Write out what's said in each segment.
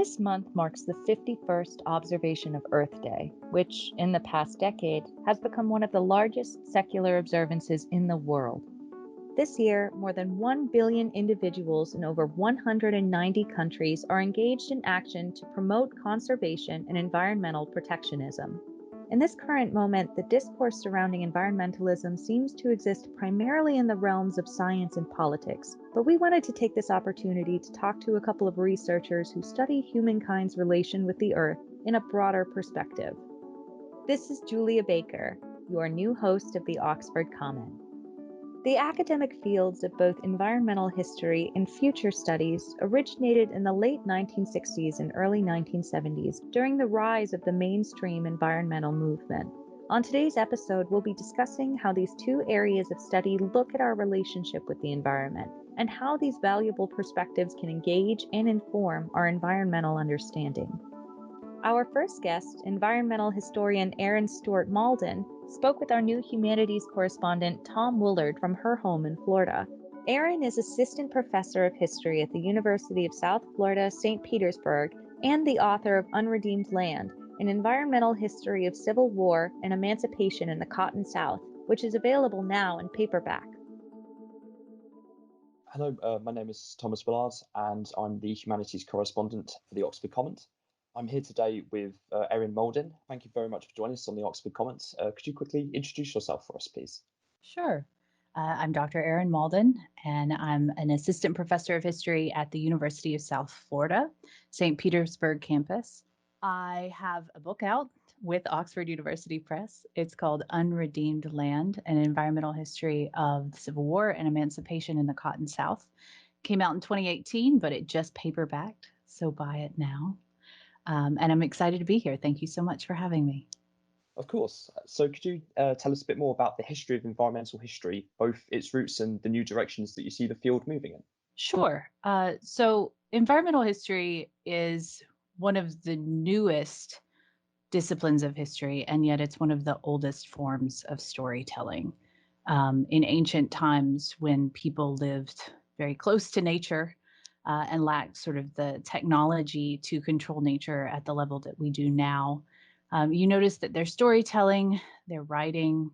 This month marks the 51st observation of Earth Day, which, in the past decade, has become one of the largest secular observances in the world. This year, more than 1 billion individuals in over 190 countries are engaged in action to promote conservation and environmental protectionism. In this current moment, the discourse surrounding environmentalism seems to exist primarily in the realms of science and politics, but we wanted to take this opportunity to talk to a couple of researchers who study humankind's relation with the Earth in a broader perspective. This is Julia Baker, your new host of the Oxford Comment. The academic fields of both environmental history and future studies originated in the late 1960s and early 1970s during the rise of the mainstream environmental movement. On today's episode, we'll be discussing how these two areas of study look at our relationship with the environment and how these valuable perspectives can engage and inform our environmental understanding. Our first guest, environmental historian Erin Stewart Mauldin, spoke with our new humanities correspondent Tom Willard from her home in Florida. Erin is assistant professor of history at the University of South Florida, St. Petersburg, and the author of Unredeemed Land, an environmental history of civil war and emancipation in the Cotton South, which is available now in paperback. Hello, my name is Thomas Willard, and I'm the humanities correspondent for the Oxford Comment. I'm here today with Erin Mauldin. Thank you very much for joining us on the Oxford Comment. Could you quickly introduce yourself for us, please? Sure. I'm Dr. Erin Mauldin, and I'm an assistant professor of history at the University of South Florida, St. Petersburg campus. I have a book out with Oxford University Press. It's called Unredeemed Land, an environmental history of the Civil War and emancipation in the Cotton South. Came out in 2018, but it just paperbacked, so buy it now. And I'm excited to be here. Thank you so much for having me. Of course. So could you tell us a bit more about the history of environmental history, both its roots and the new directions that you see the field moving in? Sure. So environmental history is one of the newest disciplines of history, and yet it's one of the oldest forms of storytelling. In ancient times, when people lived very close to nature, and lacked sort of the technology to control nature at the level that we do now. You notice that their storytelling, their writing,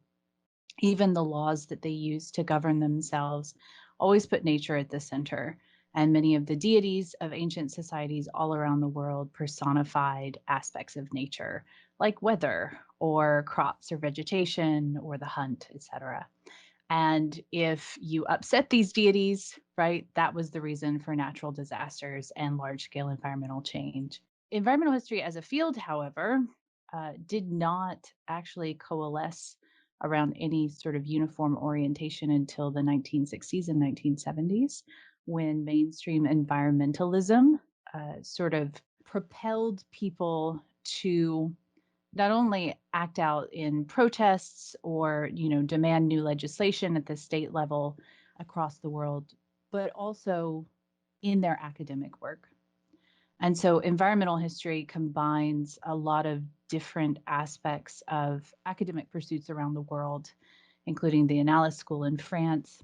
even the laws that they use to govern themselves, always put nature at the center. And many of the deities of ancient societies all around the world personified aspects of nature, like weather or crops or vegetation or the hunt, etc. And if you upset these deities, right, that was the reason for natural disasters and large-scale environmental change. Environmental history as a field, however, did not actually coalesce around any sort of uniform orientation until the 1960s and 1970s, when mainstream environmentalism sort of propelled people to not only act out in protests or, demand new legislation at the state level across the world, but also in their academic work. And so environmental history combines a lot of different aspects of academic pursuits around the world, including the Annales School in France,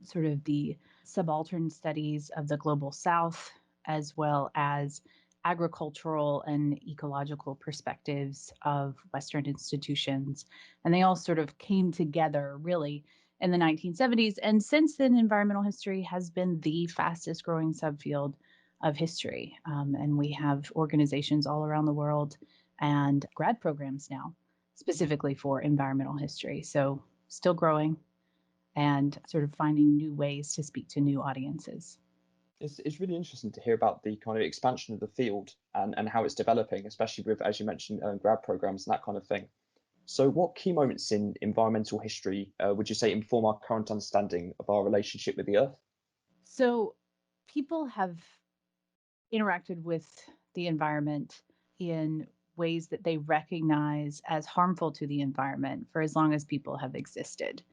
sort of the subaltern studies of the Global South, as well as agricultural and ecological perspectives of Western institutions. And they all sort of came together really in the 1970s. And since then, environmental history has been the fastest growing subfield of history. And we have organizations all around the world and grad programs now, specifically for environmental history. So still growing and sort of finding new ways to speak to new audiences. It's really interesting to hear about the kind of expansion of the field and how it's developing, especially with, as you mentioned, grad programs and that kind of thing. So what key moments in environmental history would you say inform our current understanding of our relationship with the Earth? So people have interacted with the environment in ways that they recognize as harmful to the environment for as long as people have existed.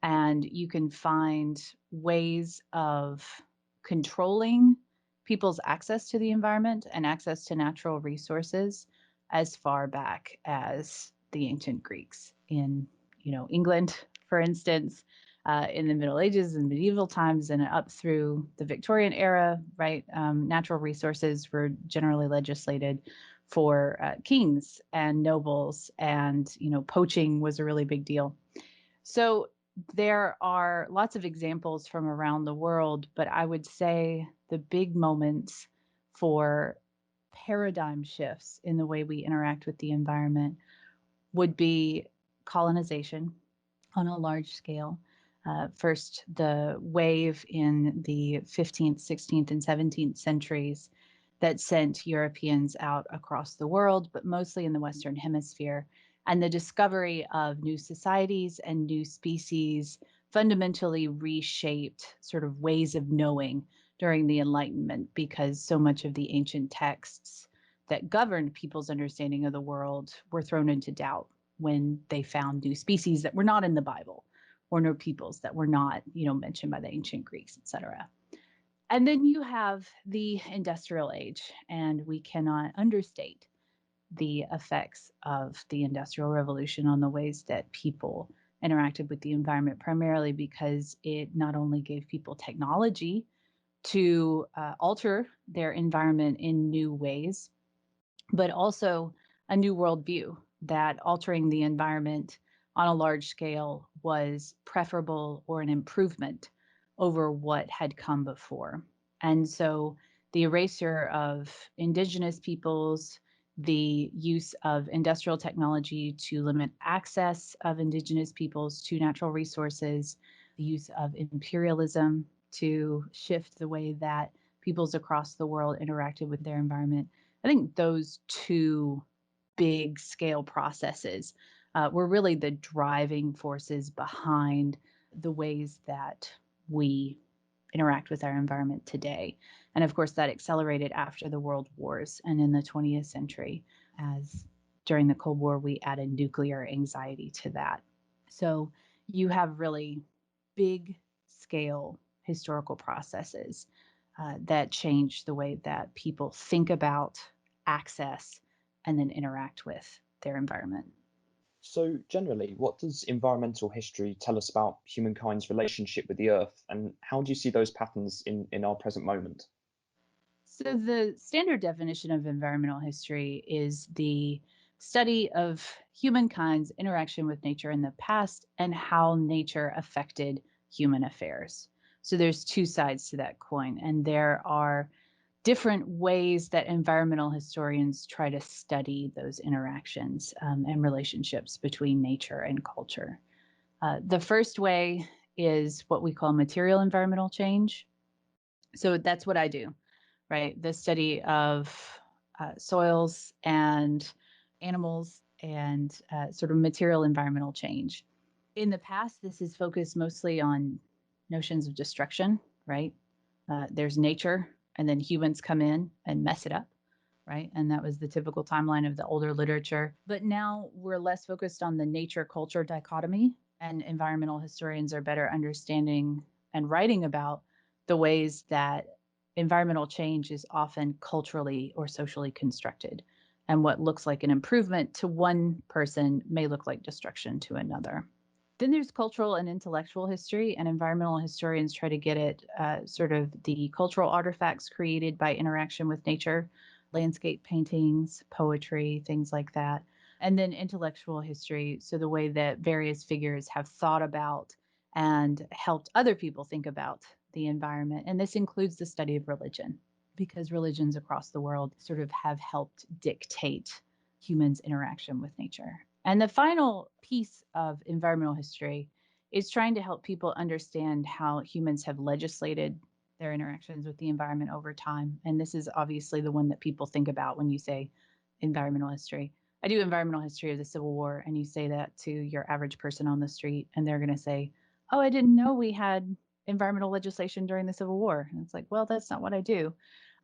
And you can find ways of controlling people's access to the environment and access to natural resources as far back as the ancient Greeks in, England, for instance. in the Middle Ages and medieval times and up through the Victorian era, right? Natural resources were generally legislated for kings and nobles, and poaching was a really big deal. So there are lots of examples from around the world, but I would say the big moments for paradigm shifts in the way we interact with the environment would be colonization on a large scale. First, the wave in the 15th, 16th, and 17th centuries that sent Europeans out across the world, but mostly in the Western Hemisphere, and the discovery of new societies and new species fundamentally reshaped sort of ways of knowing during the Enlightenment, because so much of the ancient texts that governed people's understanding of the world were thrown into doubt when they found new species that were not in the Bible, or new peoples that were not, mentioned by the ancient Greeks, etc. And then you have the industrial age, and we cannot understate the effects of the Industrial Revolution on the ways that people interacted with the environment, primarily because it not only gave people technology to alter their environment in new ways, but also a new worldview that altering the environment on a large scale was preferable or an improvement over what had come before. And so the erasure of indigenous peoples, the use of industrial technology to limit access of indigenous peoples to natural resources, the use of imperialism to shift the way that peoples across the world interacted with their environment. I think those two big scale processes were really the driving forces behind the ways that we interact with our environment today. And of course, that accelerated after the World Wars and in the 20th century, as during the Cold War, we added nuclear anxiety to that. So you have really big scale historical processes that change the way that people think about, access, and then interact with their environment. So, generally, what does environmental history tell us about humankind's relationship with the Earth, and how do you see those patterns in our present moment? So, the standard definition of environmental history is the study of humankind's interaction with nature in the past and how nature affected human affairs. So, there's two sides to that coin, and there are different ways that environmental historians try to study those interactions and relationships between nature and culture. The first way is what we call material environmental change. So that's what I do, right? The study of soils and animals and sort of material environmental change. In the past, this is focused mostly on notions of destruction, right? There's nature, and then humans come in and mess it up, right? And that was the typical timeline of the older literature. But now we're less focused on the nature culture dichotomy, and environmental historians are better understanding and writing about the ways that environmental change is often culturally or socially constructed. And what looks like an improvement to one person may look like destruction to another. Then there's cultural and intellectual history, and environmental historians try to get at sort of the cultural artifacts created by interaction with nature, landscape paintings, poetry, things like that. And then intellectual history, so the way that various figures have thought about and helped other people think about the environment. And this includes the study of religion, because religions across the world sort of have helped dictate humans' interaction with nature. And the final piece of environmental history is trying to help people understand how humans have legislated their interactions with the environment over time. And this is obviously the one that people think about when you say environmental history. I do environmental history of the Civil War, and you say that to your average person on the street, and they're going to say, "Oh, I didn't know we had environmental legislation during the Civil War." And it's like, well, that's not what I do.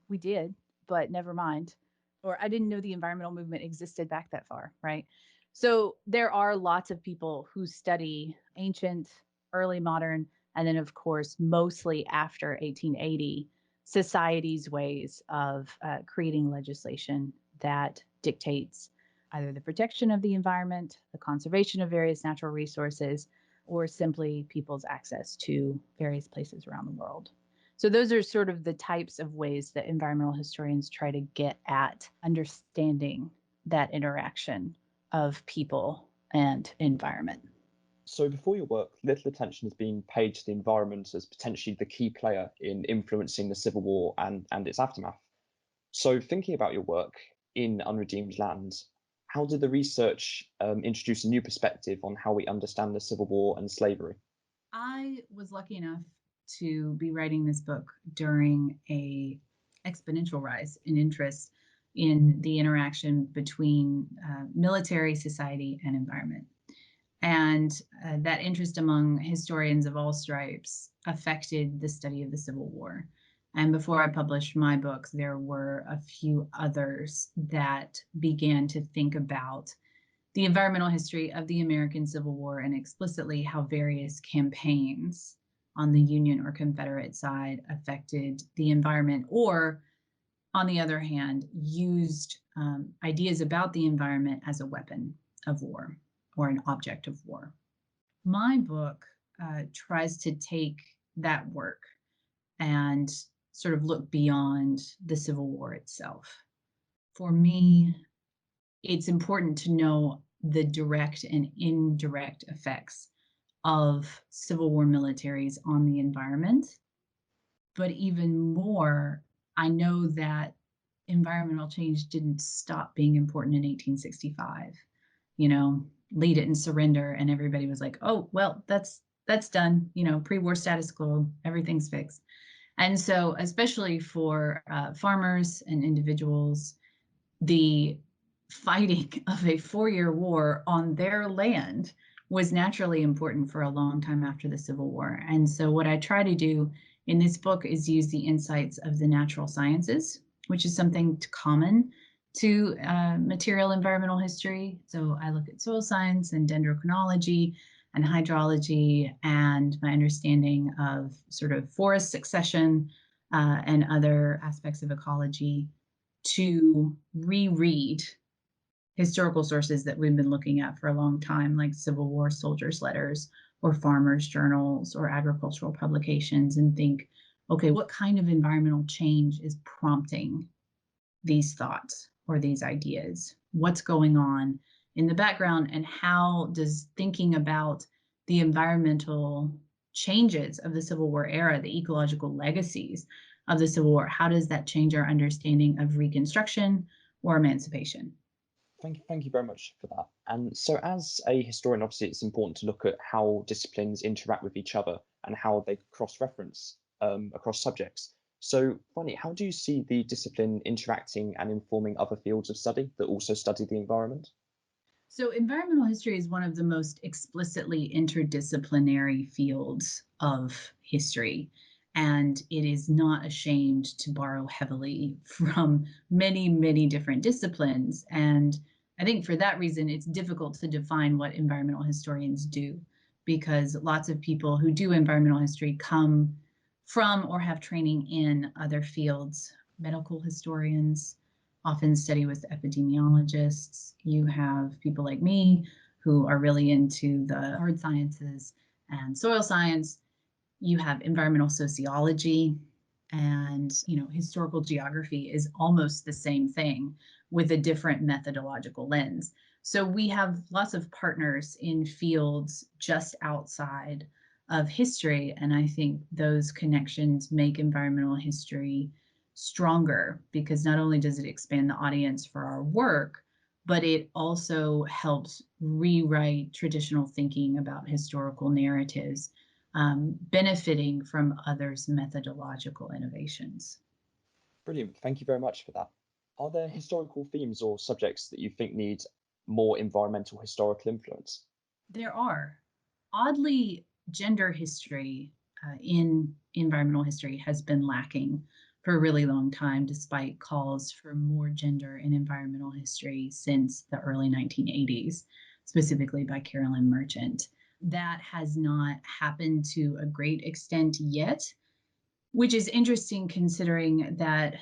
We did, but never mind. Or I didn't know the environmental movement existed back that far, right? So there are lots of people who study ancient, early modern, and then, of course, mostly after 1880, society's ways of creating legislation that dictates either the protection of the environment, the conservation of various natural resources, or simply people's access to various places around the world. So those are sort of the types of ways that environmental historians try to get at understanding that interaction of people and environment. So before your work, little attention has been paid to the environment as potentially the key player in influencing the Civil War and its aftermath. So thinking about your work in Unredeemed Land, how did the research introduce a new perspective on how we understand the Civil War and slavery? I was lucky enough to be writing this book during a exponential rise in interest in the interaction between military, society, and environment. And that interest among historians of all stripes affected the study of the Civil War. And before I published my books, there were a few others that began to think about the environmental history of the American Civil War and explicitly how various campaigns on the Union or Confederate side affected the environment, or on the other hand, used ideas about the environment as a weapon of war or an object of war. My book tries to take that work and sort of look beyond the Civil War itself. For me, it's important to know the direct and indirect effects of Civil War militaries on the environment. But even more, I know that environmental change didn't stop being important in 1865. Lead it and surrender, and everybody was like, oh, well, that's done, pre-war status quo, everything's fixed. And so especially for farmers and individuals, the fighting of a 4-year war on their land was naturally important for a long time after the Civil War. And so what I try to do in this book is use the insights of the natural sciences, which is something common to material environmental history. So I look at soil science and dendrochronology and hydrology and my understanding of sort of forest succession and other aspects of ecology to reread historical sources that we've been looking at for a long time, like Civil War soldiers' letters or farmers' journals or agricultural publications, and think, okay, what kind of environmental change is prompting these thoughts or these ideas? What's going on in the background, and how does thinking about the environmental changes of the Civil War era, the ecological legacies of the Civil War, how does that change our understanding of Reconstruction or emancipation? Thank you very much for that. And so, as a historian, obviously, it's important to look at how disciplines interact with each other and how they cross-reference across subjects. So, finally, how do you see the discipline interacting and informing other fields of study that also study the environment? So, environmental history is one of the most explicitly interdisciplinary fields of history. And it is not ashamed to borrow heavily from many, many different disciplines. And I think for that reason, it's difficult to define what environmental historians do, because lots of people who do environmental history come from or have training in other fields. Medical historians often study with epidemiologists. You have people like me who are really into the hard sciences and soil science. You have environmental sociology, and historical geography is almost the same thing with a different methodological lens. So we have lots of partners in fields just outside of history, and I think those connections make environmental history stronger, because not only does it expand the audience for our work, but it also helps rewrite traditional thinking about historical narratives, benefiting from others' methodological innovations. Brilliant. Thank you very much for that. Are there historical themes or subjects that you think need more environmental historical influence? There are. Oddly, gender history in environmental history has been lacking for a really long time, despite calls for more gender in environmental history since the early 1980s, specifically by Carolyn Merchant. That has not happened to a great extent yet, which is interesting considering that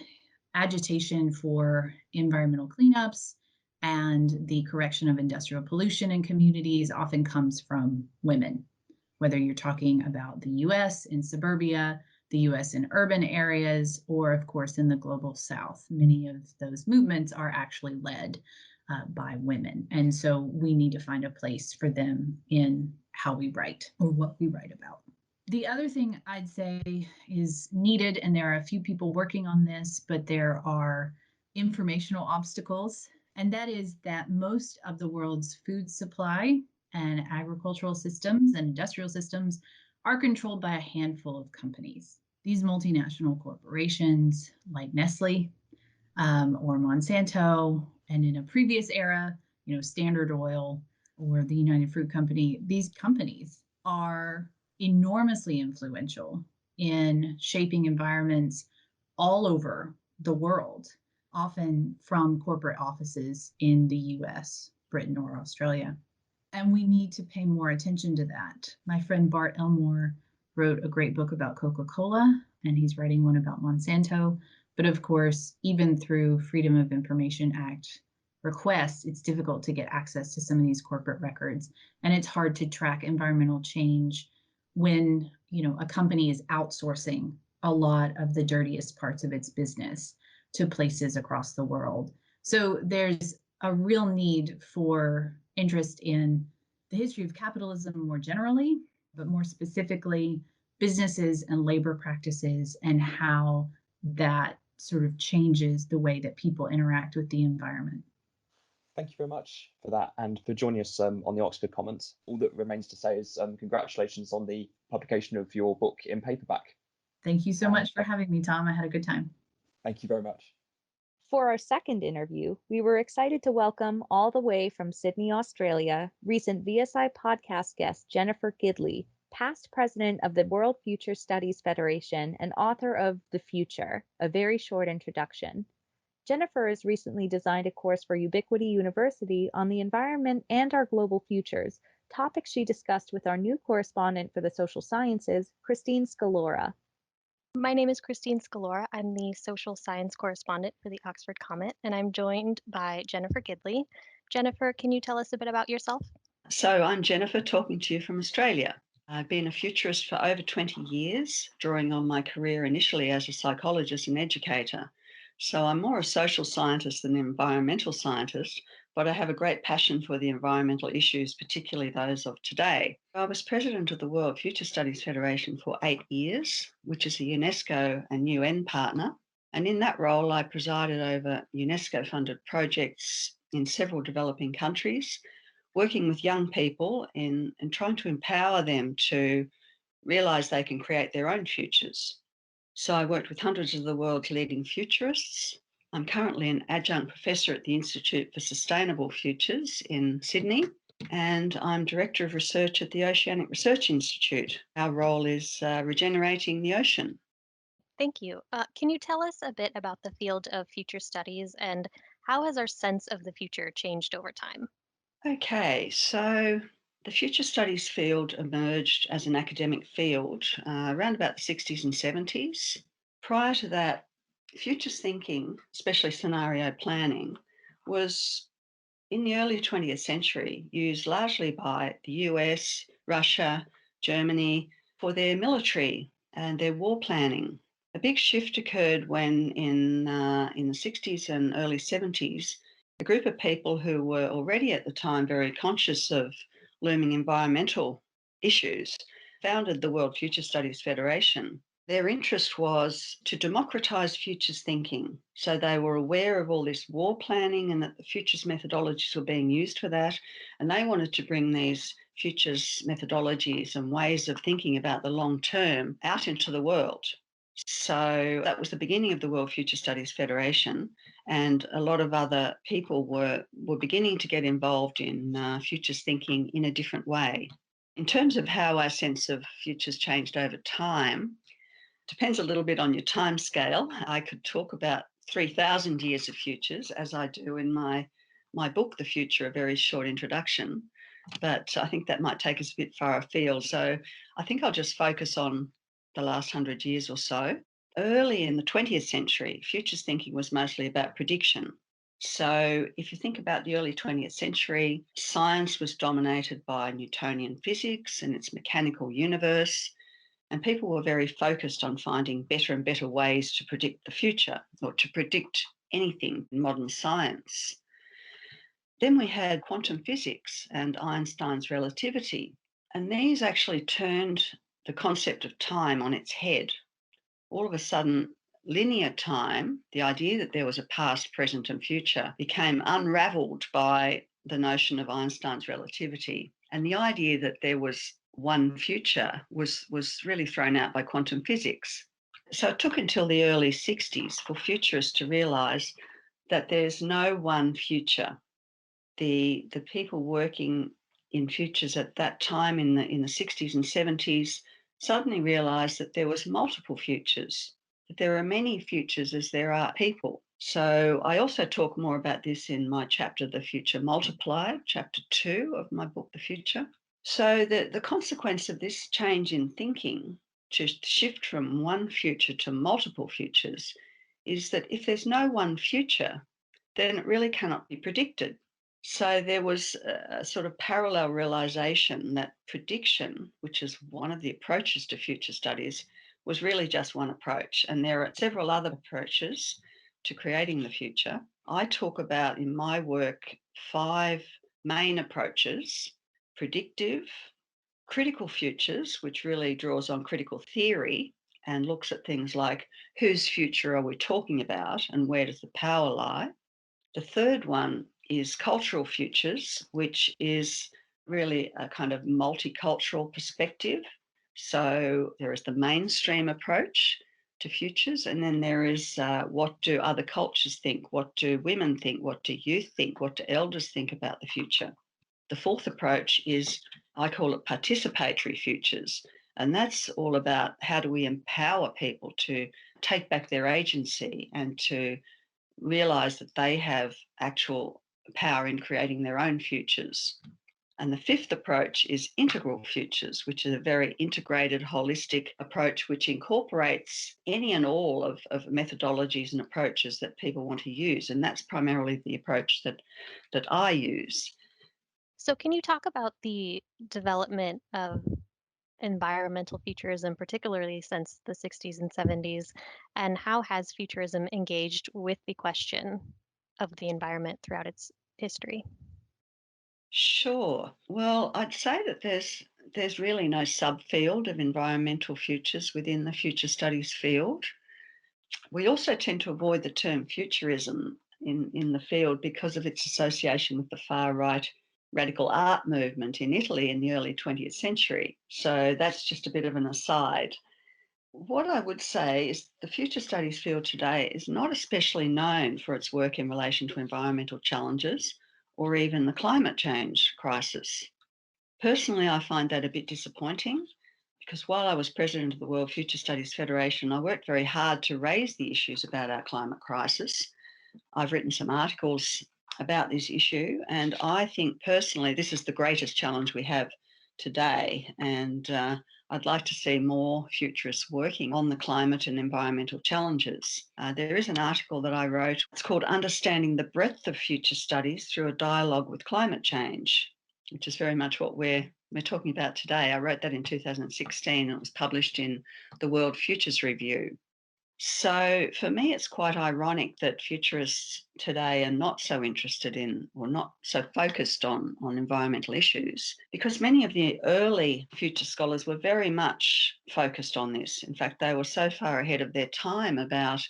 agitation for environmental cleanups and the correction of industrial pollution in communities often comes from women. whether you're talking about the US in suburbia, the US in urban areas, or of course in the global South. Many of those movements are actually led by women. And so we need to find a place for them in how we write or what we write about. The other thing I'd say is needed, and there are a few people working on this, but there are informational obstacles, and that is that most of the world's food supply and agricultural systems and industrial systems are controlled by a handful of companies. These multinational corporations like Nestle or Monsanto, and in a previous era, Standard Oil or the United Fruit Company, these companies are enormously influential in shaping environments all over the world, often from corporate offices in the US, Britain, or Australia. And we need to pay more attention to that. My friend Bart Elmore wrote a great book about Coca-Cola, and he's writing one about Monsanto. But of course, even through Freedom of Information Act requests, it's difficult to get access to some of these corporate records. And it's hard to track environmental change when, a company is outsourcing a lot of the dirtiest parts of its business to places across the world. So there's a real need for interest in the history of capitalism more generally, but more specifically, businesses and labor practices and how that sort of changes the way that people interact with the environment. Thank you very much for that and for joining us on the Oxford Commons. All that remains to say is congratulations on the publication of your book in paperback. Thank you so much for having me, Tom. I had a good time. Thank you very much. For our second interview, we were excited to welcome all the way from Sydney, Australia, recent VSI podcast guest Jennifer Gidley, past president of the World Future Studies Federation and author of The Future, A Very Short Introduction. Jennifer has recently designed a course for Ubiquity University on the environment and our global futures, topics she discussed with our new correspondent for the social sciences, Christine Scalora. My name is Christine Scalora. I'm the social science correspondent for the Oxford Comet, and I'm joined by Jennifer Gidley. Jennifer, can you tell us a bit about yourself? So I'm Jennifer, talking to you from Australia. I've been a futurist for over 20 years, drawing on my career initially as a psychologist and educator. So I'm more a social scientist than an environmental scientist, but I have a great passion for the environmental issues, particularly those of today. I was president of the World Future Studies Federation for 8 years, which is a UNESCO and UN partner. And in that role, I presided over UNESCO-funded projects in several developing countries, working with young people and trying to empower them to realise they can create their own futures. So I worked with hundreds of the world's leading futurists. I'm currently an adjunct professor at the Institute for Sustainable Futures in Sydney, and I'm Director of Research at the Oceanic Research Institute. Our role is regenerating the ocean. Thank you. Can you tell us a bit about the field of future studies and how has our sense of the future changed over time? Okay, so the future studies field emerged as an academic field around about the 60s and 70s. Prior to that, futures thinking, especially scenario planning, was in the early 20th century used largely by the US, Russia, Germany for their military and their war planning. A big shift occurred when in the 60s and early 70s, a group of people who were already at the time very conscious of looming environmental issues founded the World Future Studies Federation. Their interest was to democratize futures thinking. So they were aware of all this war planning and that the futures methodologies were being used for that. And they wanted to bring these futures methodologies and ways of thinking about the long term out into the world. So that was the beginning of the World Future Studies Federation, and a lot of other people were beginning to get involved in futures thinking in a different way. In terms of how our sense of futures changed over time, depends a little bit on your time scale. I could talk about 3,000 years of futures, as I do in my book, The Future, A Very Short Introduction, but I think that might take us a bit far afield. So I think I'll just focus on the last 100 years or so. Early in the 20th century, futures thinking was mostly about prediction. So if you think about the early 20th century, science was dominated by Newtonian physics and its mechanical universe, and people were very focused on finding better and better ways to predict the future or to predict anything in modern science. Then we had quantum physics and Einstein's relativity, and these actually turned the concept of time on its head. All of a sudden, linear time, the idea that there was a past, present, and future, became unraveled by the notion of Einstein's relativity. And the idea that there was one future was really thrown out by quantum physics. So it took until the early 60s for futurists to realize that there's no one future. The people working in futures at that time in the 60s and 70s suddenly realized that there was multiple futures, that there are many futures as there are people. So I also talk more about this in my chapter, The Future Multiplied, chapter 2 of my book, The Future. So the consequence of this change in thinking to shift from one future to multiple futures is that if there's no one future, then it really cannot be predicted. So there was a sort of parallel realization that prediction, which is one of the approaches to future studies, was really just one approach. And there are several other approaches to creating the future. I talk about in my work 5 main approaches: predictive, critical futures, which really draws on critical theory and looks at things like whose future are we talking about and where does the power lie. The third one is cultural futures, which is really a kind of multicultural perspective. So there is the mainstream approach to futures, and then there is what do other cultures think? What do women think? What do youth think? What do elders think about the future? The fourth approach is, I call it participatory futures, and that's all about how do we empower people to take back their agency and to realize that they have actual power in creating their own futures. And the fifth approach is integral futures, which is a very integrated, holistic approach which incorporates any and all of methodologies and approaches that people want to use. And that's primarily the approach that I use. So, can you talk about the development of environmental futurism, particularly since the 60s and 70s, and how has futurism engaged with the question of the environment throughout its history? Sure. Well, I'd say that there's really no subfield of environmental futures within the future studies field. We also tend to avoid the term futurism in the field because of its association with the far right radical art movement in Italy in the early 20th century. So that's just a bit of an aside. What I would say is the future studies field today is not especially known for its work in relation to environmental challenges or even the climate change crisis. Personally, I find that a bit disappointing because while I was president of the World Future Studies Federation, I worked very hard to raise the issues about our climate crisis. I've written some articles about this issue, and I think personally this is the greatest challenge we have today. And I'd like to see more futurists working on the climate and environmental challenges. There is an article that I wrote. It's called Understanding the Breadth of Future Studies Through a Dialogue with Climate Change, which is very much what we're talking about today. I wrote that in 2016 and it was published in the World Futures Review. So for me, it's quite ironic that futurists today are not so interested in or not so focused on environmental issues because many of the early future scholars were very much focused on this. In fact, they were so far ahead of their time about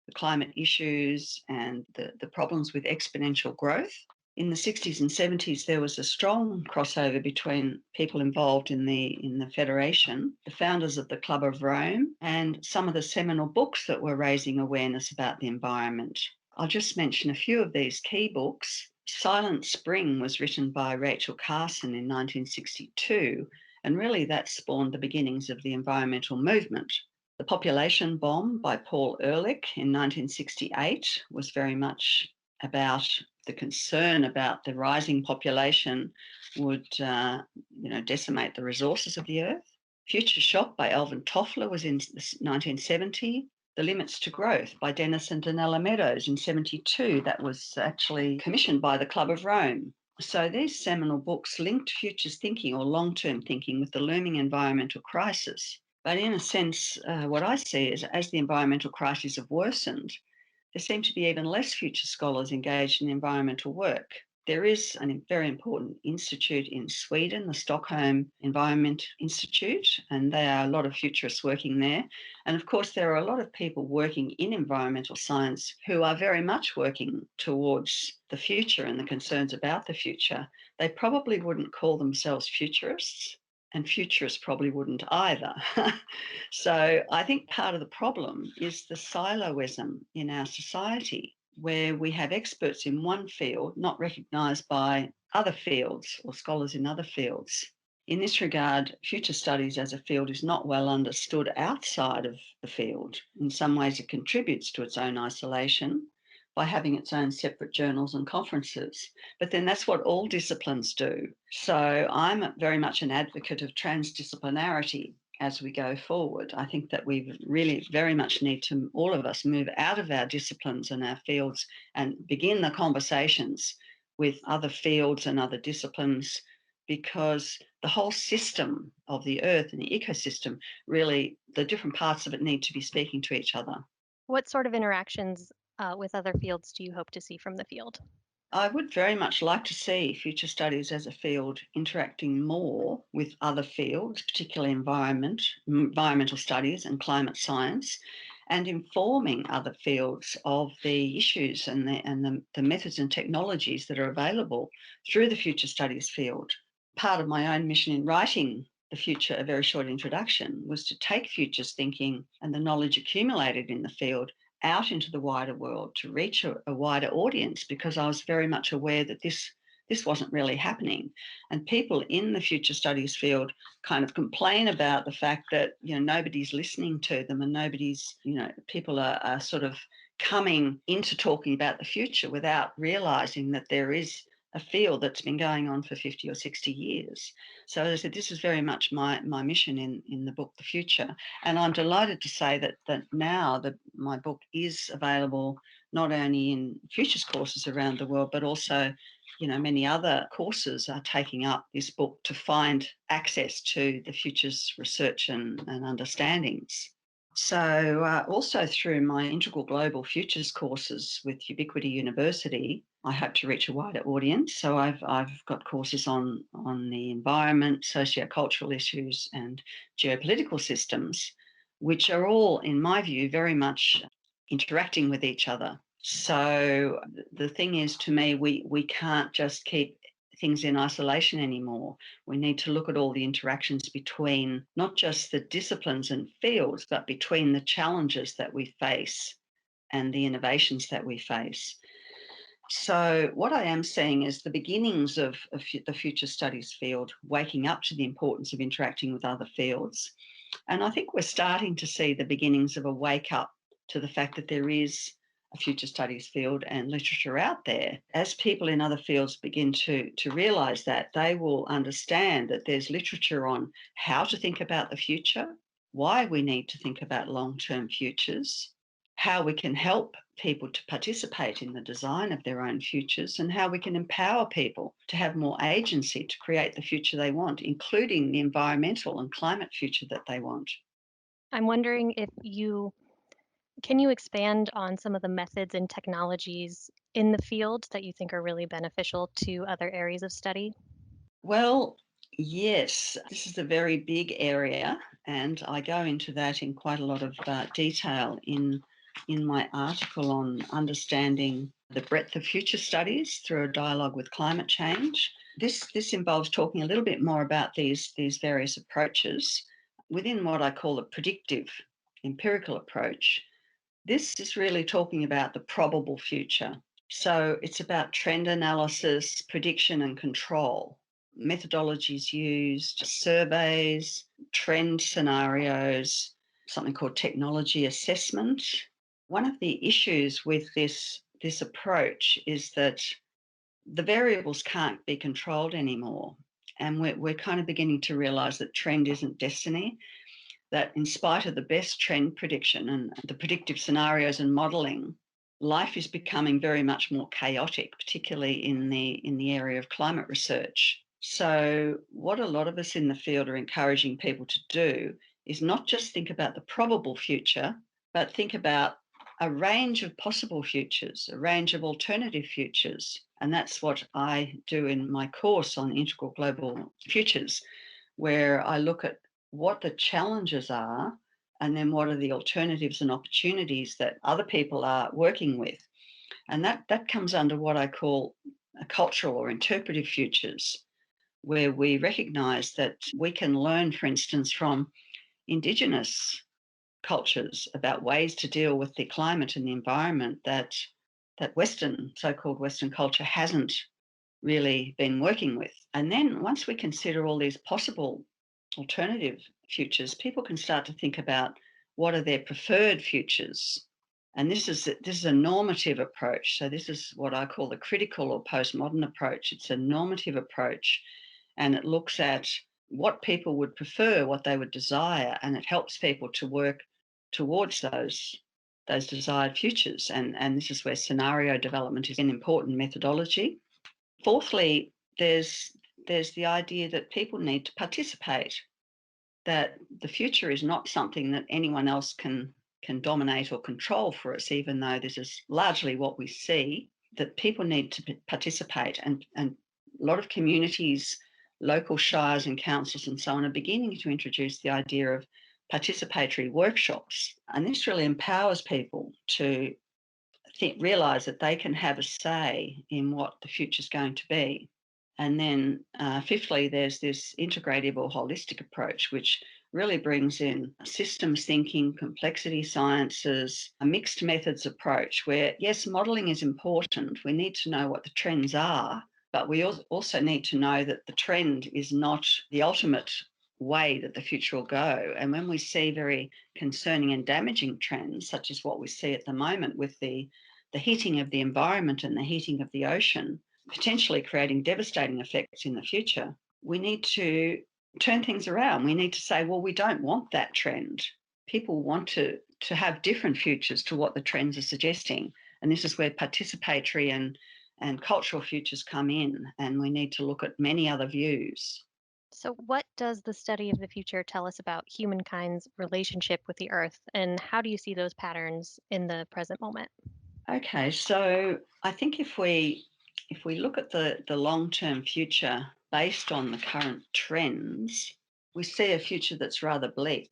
the climate issues and the problems with exponential growth. In the 60s and 70s, there was a strong crossover between people involved in the Federation, the founders of the Club of Rome, and some of the seminal books that were raising awareness about the environment. I'll just mention a few of these key books. Silent Spring was written by Rachel Carson in 1962, and really that spawned the beginnings of the environmental movement. The Population Bomb by Paul Ehrlich in 1968 was very much about the concern about the rising population would decimate the resources of the earth. Future Shock by Alvin Toffler was in 1970. The Limits to Growth by Dennis and Donella Meadows in 72. That was actually commissioned by the Club of Rome. So these seminal books linked futures thinking or long-term thinking with the looming environmental crisis. But in a sense, what I see is as the environmental crises have worsened, there seem to be even less future scholars engaged in environmental work. There is a very important institute in Sweden, the Stockholm Environment Institute, and there are a lot of futurists working there. And of course, there are a lot of people working in environmental science who are very much working towards the future and the concerns about the future. They probably wouldn't call themselves futurists, and futurists probably wouldn't either. So I think part of the problem is the siloism in our society, where we have experts in one field not recognised by other fields or scholars in other fields. In this regard, future studies as a field is not well understood outside of the field. In some ways, it contributes to its own isolation by having its own separate journals and conferences. But then that's what all disciplines do. So I'm very much an advocate of transdisciplinarity as we go forward. I think that we really very much need to, all of us, move out of our disciplines and our fields and begin the conversations with other fields and other disciplines, because the whole system of the earth and the ecosystem, really, the different parts of it need to be speaking to each other. What sort of interactions with other fields do you hope to see from the field? I would very much like to see future studies as a field interacting more with other fields, particularly environmental studies and climate science, and informing other fields of the issues and the methods and technologies that are available through the future studies field. Part of my own mission in writing The Future, A Very Short Introduction, was to take futures thinking and the knowledge accumulated in the field out into the wider world to reach a wider audience, because I was very much aware that this wasn't really happening. And people in the future studies field kind of complain about the fact that, nobody's listening to them, and nobody's, people are sort of coming into talking about the future without realizing that there is a field that's been going on for 50 or 60 years. So as I said, this is very much my mission in the book, The Future. And I'm delighted to say that now that my book is available not only in futures courses around the world, but also, many other courses are taking up this book to find access to the futures research and understandings. So also through my Integral Global Futures courses with Ubiquity University, I hope to reach a wider audience. So I've got courses on the environment, sociocultural issues and geopolitical systems, which are all, in my view, very much interacting with each other. So the thing is, to me, we can't just keep things in isolation anymore. We need to look at all the interactions between not just the disciplines and fields, but between the challenges that we face and the innovations that we face. So what I am seeing is the beginnings of the future studies field waking up to the importance of interacting with other fields. And I think we're starting to see the beginnings of a wake up to the fact that there is a future studies field and literature out there. As people in other fields begin to realise that, they will understand that there's literature on how to think about the future, why we need to think about long-term futures, how we can help people to participate in the design of their own futures, and how we can empower people to have more agency to create the future they want, including the environmental and climate future that they want. I'm wondering if can you expand on some of the methods and technologies in the field that you think are really beneficial to other areas of study? Well, yes, this is a very big area, and I go into that in quite a lot of detail in my article on understanding the breadth of future studies through a dialogue with climate change. This involves talking a little bit more about these various approaches within what I call a predictive empirical approach. This is really talking about the probable future. So it's about trend analysis, prediction and control. Methodologies used, surveys, trend scenarios, something called technology assessment. One of the issues with this approach is that the variables can't be controlled anymore. And we're kind of beginning to realise that trend isn't destiny. that in spite of the best trend prediction and the predictive scenarios and modelling, life is becoming very much more chaotic, particularly in the area of climate research. So what a lot of us in the field are encouraging people to do is not just think about the probable future, but think about a range of possible futures, a range of alternative futures. And that's what I do in my course on integral global futures, where I look at what the challenges are and then what are the alternatives and opportunities that other people are working with. And that comes under what I call cultural or interpretive futures, where we recognise that we can learn, for instance, from Indigenous cultures about ways to deal with the climate and the environment that Western, so-called Western culture hasn't really been working with. And then once we consider all these possible alternative futures, people can start to think about what are their preferred futures. And this is a normative approach. So this is what I call the critical or postmodern approach. It's a normative approach, and it looks at what people would prefer, what they would desire, and it helps people to work towards those desired futures. And this is where scenario development is an important methodology. Fourthly, there's the idea that people need to participate, that the future is not something that anyone else can dominate or control for us, even though this is largely what we see, that people need to participate. And a lot of communities, local shires and councils and so on are beginning to introduce the idea of participatory workshops. And this really empowers people to realise that they can have a say in what the future is going to be. And then fifthly, there's this integrative or holistic approach, which really brings in systems thinking, complexity sciences, a mixed methods approach where, yes, modelling is important. We need to know what the trends are, but we also need to know that the trend is not the ultimate way that the future will go. And when we see very concerning and damaging trends, such as what we see at the moment with the heating of the environment and the heating of the ocean, potentially creating devastating effects in the future, we need to turn things around. We need to say, well, we don't want that trend. People want to have different futures to what the trends are suggesting. And this is where participatory and cultural futures come in, and we need to look at many other views. So, what does the study of the future tell us about humankind's relationship with the Earth, and how do you see those patterns in the present moment? Okay, so I think if we look at the long-term future based on the current trends, we see a future that's rather bleak.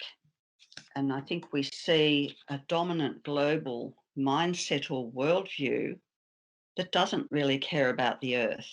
And I think we see a dominant global mindset or worldview that doesn't really care about the Earth,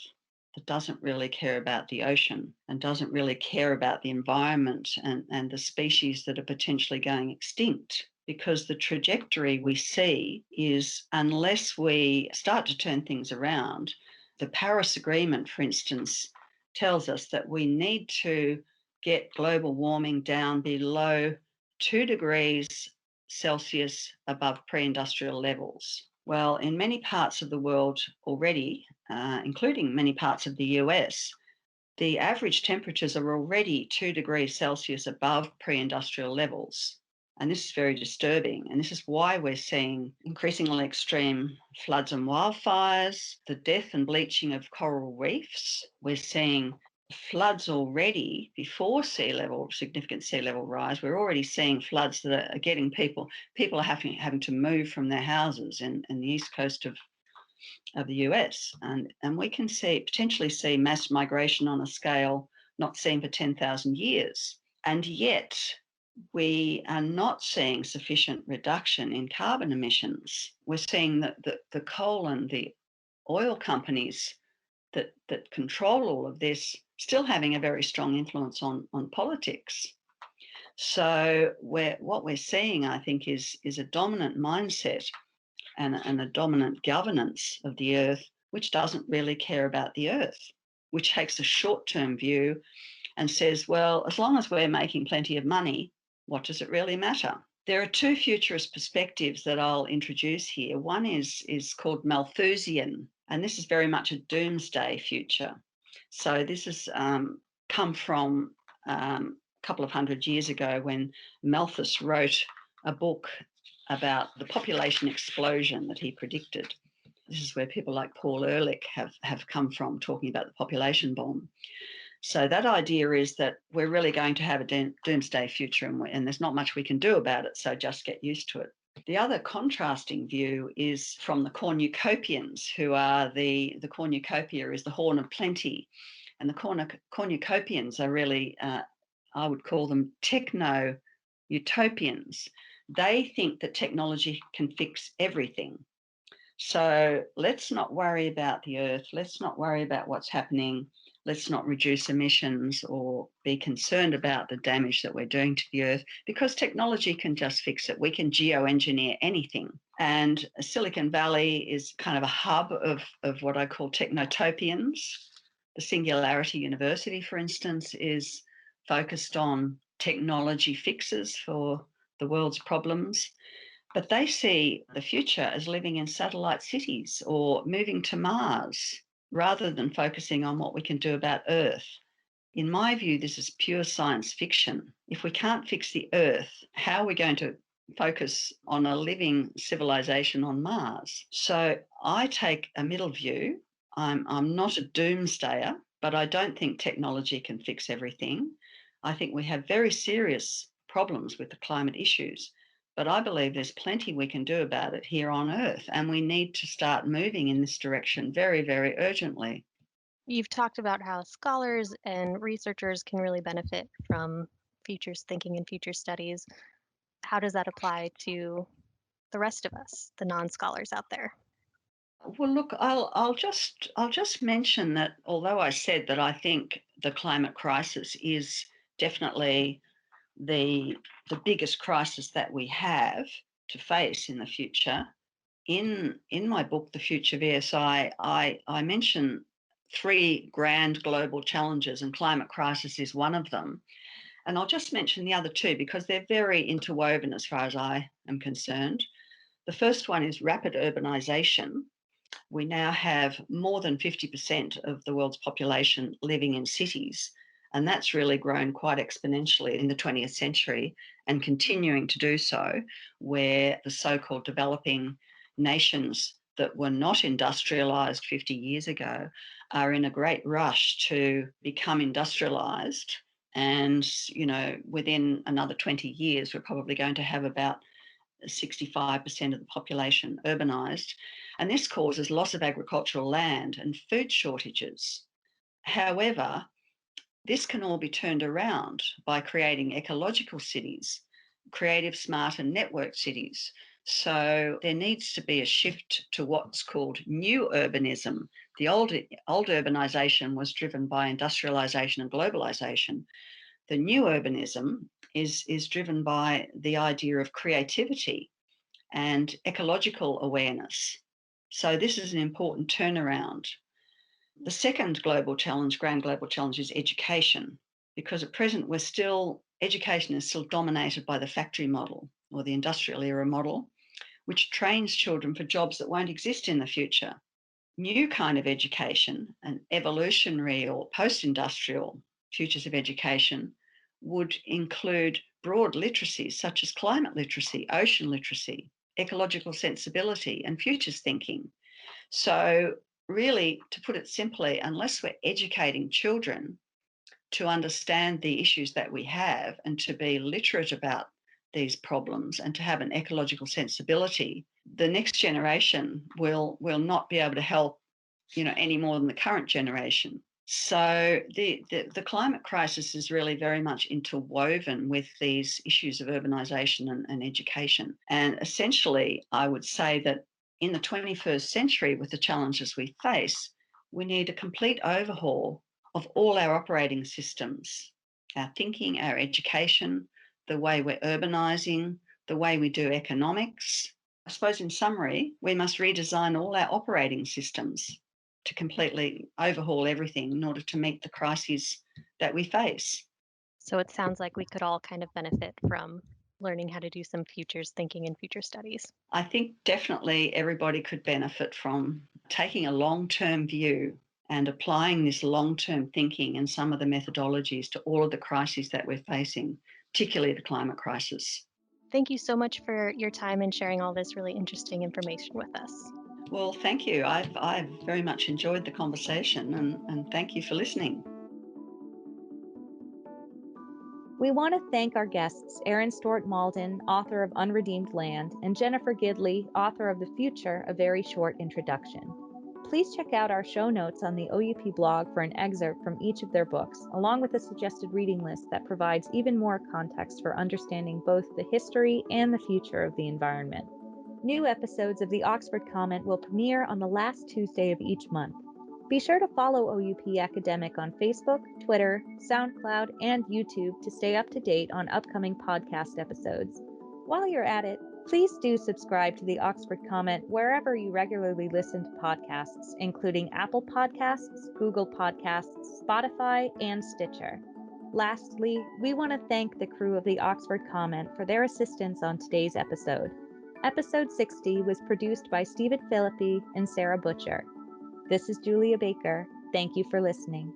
that doesn't really care about the ocean, and doesn't really care about the environment and the species that are potentially going extinct. Because the trajectory we see is, unless we start to turn things around, the Paris Agreement, for instance, tells us that we need to get global warming down below 2 degrees Celsius above pre-industrial levels. Well, in many parts of the world already, including many parts of the US, the average temperatures are already 2 degrees Celsius above pre-industrial levels. And this is very disturbing. And this is why we're seeing increasingly extreme floods and wildfires, the death and bleaching of coral reefs. We're seeing floods already before significant sea level rise. We're already seeing floods that are getting people are having to move from their houses in the east coast of the US. And we can potentially see mass migration on a scale not seen for 10,000 years. And yet we are not seeing sufficient reduction in carbon emissions. We're seeing that the coal and the oil companies that control all of this still having a very strong influence on politics. So what we're seeing, I think, is a dominant mindset and a dominant governance of the Earth, which doesn't really care about the Earth, which takes a short-term view and says, well, as long as we're making plenty of money, what does it really matter? There are two futurist perspectives that I'll introduce here. One is called Malthusian, and this is very much a doomsday future. So this has come from couple of hundred years ago when Malthus wrote a book about the population explosion that he predicted. This is where people like Paul Ehrlich have come from, talking about the population bomb. So that idea is that we're really going to have a doomsday future, and there's not much we can do about it, so just get used to it. The other contrasting view is from the cornucopians, who are the cornucopia is the horn of plenty. And the cornucopians are really, I would call them techno-utopians. They think that technology can fix everything. So let's not worry about the earth. Let's not worry about what's happening. Let's not reduce emissions or be concerned about the damage that we're doing to the earth, because technology can just fix it. We can geoengineer anything. And Silicon Valley is kind of a hub of what I call technotopians. The Singularity University, for instance, is focused on technology fixes for the world's problems. But they see the future as living in satellite cities or moving to Mars, rather than focusing on what we can do about Earth. In my view, this is pure science fiction. If we can't fix the Earth, how are we going to focus on a living civilization on Mars? So I take a middle view. I'm not a doomsdayer, but I don't think technology can fix everything. I think we have very serious problems with the climate issues, but I believe there's plenty we can do about it here on Earth, and we need to start moving in this direction very, very urgently. You've talked about how scholars and researchers can really benefit from futures thinking and future studies. How does that apply to the rest of us, the non-scholars out there? Well, look, I'll just mention that although I said that I think the climate crisis is definitely the biggest crisis that we have to face in the future, in my book, The Future VSI, I mention three grand global challenges, and climate crisis is one of them. And I'll just mention the other two because they're very interwoven as far as I am concerned. The first one is rapid urbanization. We now have more than 50% of the world's population living in cities, and that's really grown quite exponentially in the 20th century and continuing to do so, where the so-called developing nations that were not industrialized 50 years ago are in a great rush to become industrialized. And, within another 20 years, we're probably going to have about 65% of the population urbanized. And this causes loss of agricultural land and food shortages. However, this can all be turned around by creating ecological cities, creative, smart, and networked cities. So there needs to be a shift to what's called new urbanism. The old urbanization was driven by industrialization and globalization. The new urbanism is driven by the idea of creativity and ecological awareness. So this is an important turnaround. The second grand global challenge is education, because at present education is still dominated by the factory model or the industrial era model, which trains children for jobs that won't exist in the future. New kind of education, an evolutionary or post-industrial futures of education, would include broad literacies such as climate literacy, ocean literacy, ecological sensibility, and futures thinking. So really, to put it simply, unless we're educating children to understand the issues that we have and to be literate about these problems and to have an ecological sensibility, the next generation will not be able to help, any more than the current generation. So the climate crisis is really very much interwoven with these issues of urbanization and education. And essentially, I would say that in the 21st century, with the challenges we face, we need a complete overhaul of all our operating systems, our thinking, our education, the way we're urbanizing, the way we do economics. I suppose in summary, we must redesign all our operating systems to completely overhaul everything in order to meet the crises that we face. So it sounds like we could all kind of benefit from learning how to do some futures thinking and future studies. I think definitely everybody could benefit from taking a long-term view and applying this long-term thinking and some of the methodologies to all of the crises that we're facing, particularly the climate crisis. Thank you so much for your time and sharing all this really interesting information with us. Well, thank you. I've very much enjoyed the conversation, and thank you for listening. We want to thank our guests, Erin Stewart Mauldin, author of Unredeemed Land, and Jennifer Gidley, author of The Future, A Very Short Introduction. Please check out our show notes on the OUP blog for an excerpt from each of their books, along with a suggested reading list that provides even more context for understanding both the history and the future of the environment. New episodes of the Oxford Comment will premiere on the last Tuesday of each month. Be sure to follow OUP Academic on Facebook, Twitter, SoundCloud, and YouTube to stay up to date on upcoming podcast episodes. While you're at it, please do subscribe to the Oxford Comment wherever you regularly listen to podcasts, including Apple Podcasts, Google Podcasts, Spotify, and Stitcher. Lastly, we want to thank the crew of the Oxford Comment for their assistance on today's episode. Episode 60 was produced by Stephen Filippi and Sarah Butcher. This is Julia Baker. Thank you for listening.